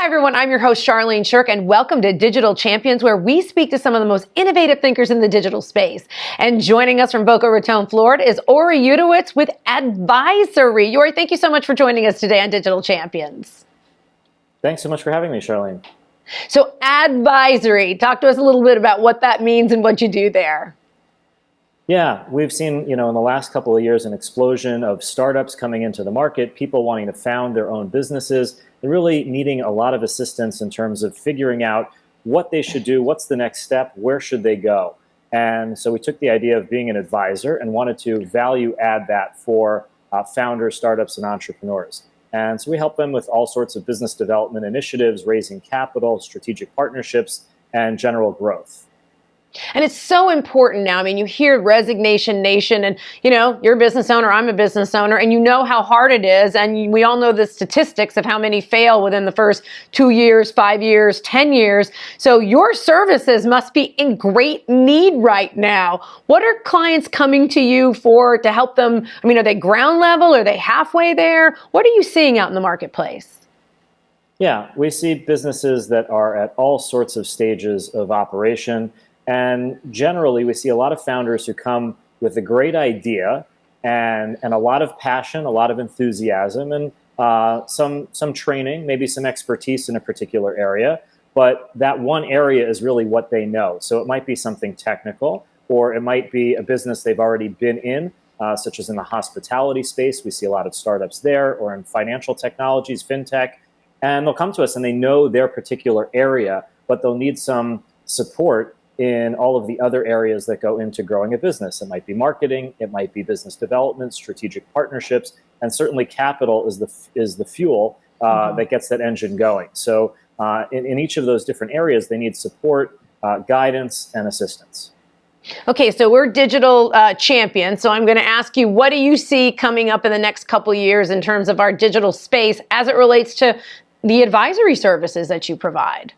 Hi, everyone. I'm your host, Charlene Shirk, and welcome to Digital Champions, where we speak to some of the most innovative thinkers in the digital space. And joining us from Boca Raton, Florida, is Uri Yudewitz with Addvisory. Uri, thank you so much for joining us today on Digital Champions. Thanks so much for having me, Charlene. So, Addvisory, talk to us a little bit about what that means and what you do there. Yeah, we've seen, in the last couple of years, an explosion of startups coming into the market, people wanting to found their own businesses, and really needing a lot of assistance in terms of figuring out what they should do, what's the next step, where should they go. And so we took the idea of being an advisor and wanted to value add that for founders, startups, and entrepreneurs. And so we help them with all sorts of business development initiatives, raising capital, strategic partnerships, and general growth. And it's so important now. I mean, you hear Resignation Nation and, you're a business owner, I'm a business owner, and you know how hard it is. And we all know the statistics of how many fail within the first 2 years, 5 years, 10 years. So your services must be in great need right now. What are clients coming to you for to help them? I mean, are they ground level? Are they halfway there? What are you seeing out in the marketplace? Yeah, we see businesses that are at all sorts of stages of operation. And generally, we see a lot of founders who come with a great idea and a lot of passion, a lot of enthusiasm, and some training, maybe some expertise in a particular area. But that one area is really what they know. So it might be something technical, or it might be a business they've already been in, such as in the hospitality space. We see a lot of startups there, or in financial technologies, fintech. And they'll come to us and they know their particular area, but they'll need some support in all of the other areas that go into growing a business. It might be marketing, it might be business development, strategic partnerships, and certainly capital is the fuel that gets that engine going. So in each of those different areas, they need support, guidance, and assistance. Okay, so we're digital champions. So I'm going to ask you, what do you see coming up in the next couple of years in terms of our digital space as it relates to the advisory services that you provide?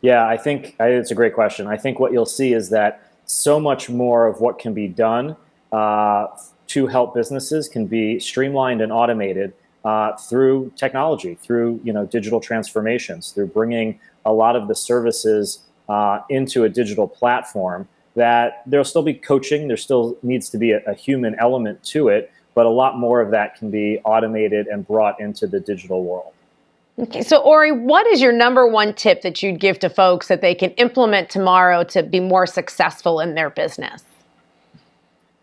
Yeah, I think it's a great question. I think what you'll see is that so much more of what can be done to help businesses can be streamlined and automated through technology, through digital transformations, through bringing a lot of the services into a digital platform. That there'll still be coaching, there still needs to be a human element to it, but a lot more of that can be automated and brought into the digital world. Okay, so Uri, what is your number one tip that you'd give to folks that they can implement tomorrow to be more successful in their business?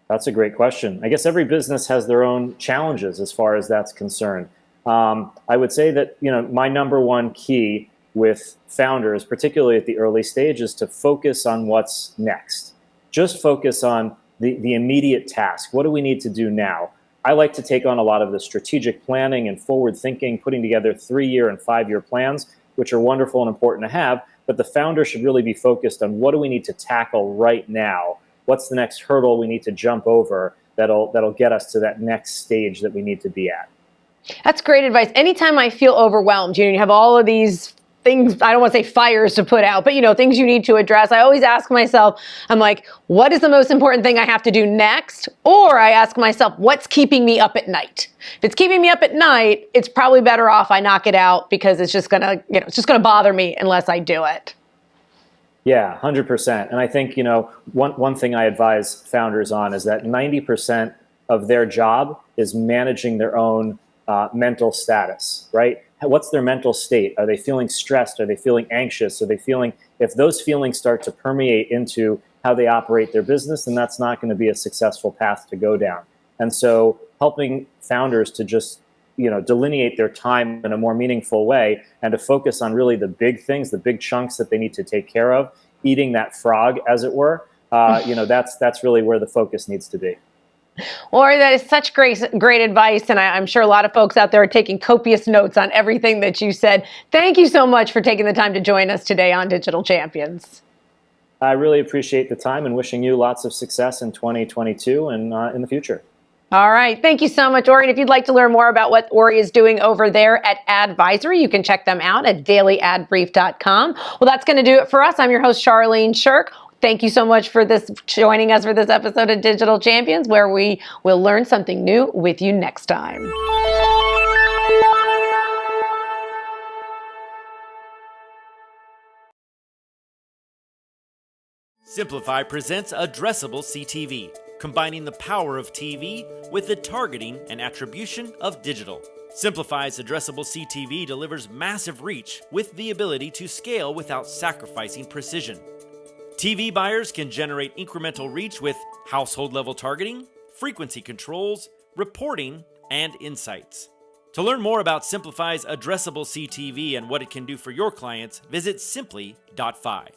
That's a great question. I guess every business has their own challenges as far as that's concerned. I would say that my number one key with founders, particularly at the early stage, is to focus on what's next. Just focus on the immediate task. What do we need to do now? I like to take on a lot of the strategic planning and forward thinking, putting together 3-year and 5-year plans, which are wonderful and important to have. But the founder should really be focused on what do we need to tackle right now? What's the next hurdle we need to jump over that'll get us to that next stage that we need to be at? That's great advice. Anytime I feel overwhelmed, you have all of these things, I don't want to say fires to put out, but things you need to address. I always ask myself, I'm like, what is the most important thing I have to do next? Or I ask myself, what's keeping me up at night? If it's keeping me up at night, it's probably better off I knock it out because it's just gonna, it's just gonna bother me unless I do it. Yeah, 100%. And I think, one thing I advise founders on is that 90% of their job is managing their own mental status, right? What's their mental state? Are they feeling stressed? Are they feeling anxious? Are they feeling, if those feelings start to permeate into how they operate their business, then that's not going to be a successful path to go down. And so helping founders to just, delineate their time in a more meaningful way and to focus on really the big things, the big chunks that they need to take care of, eating that frog, as it were, that's really where the focus needs to be. Uri, that is such great advice, and I'm sure a lot of folks out there are taking copious notes on everything that you said. Thank you so much for taking the time to join us today on Digital Champions. I really appreciate the time and wishing you lots of success in 2022 and in the future. All right. Thank you so much, Uri. And if you'd like to learn more about what Uri is doing over there at Addvisory, you can check them out at dailyadbrief.com. Well, that's going to do it for us. I'm your host, Charlene Shirk. Thank you so much for joining us for this episode of Digital Champions, where we will learn something new with you next time. Simplify presents Addressable CTV, combining the power of TV with the targeting and attribution of digital. Simplify's Addressable CTV delivers massive reach with the ability to scale without sacrificing precision. TV buyers can generate incremental reach with household-level targeting, frequency controls, reporting, and insights. To learn more about Simplify's Addressable CTV and what it can do for your clients, visit simply.fi.